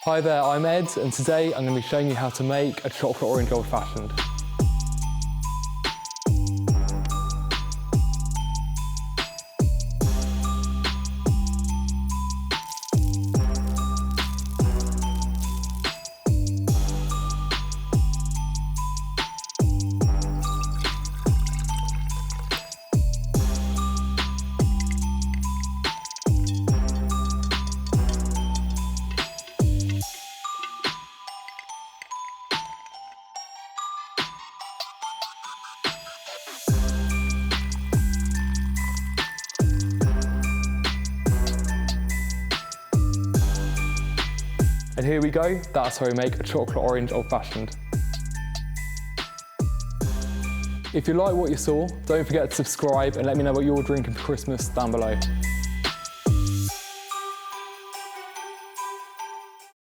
Hi there, I'm Ed, and today I'm going to be showing you how to make a chocolate orange old fashioned. And here we go, that's how we make a chocolate orange old fashioned. If you like what you saw, don't forget to subscribe and let me know what you're drinking for Christmas down below.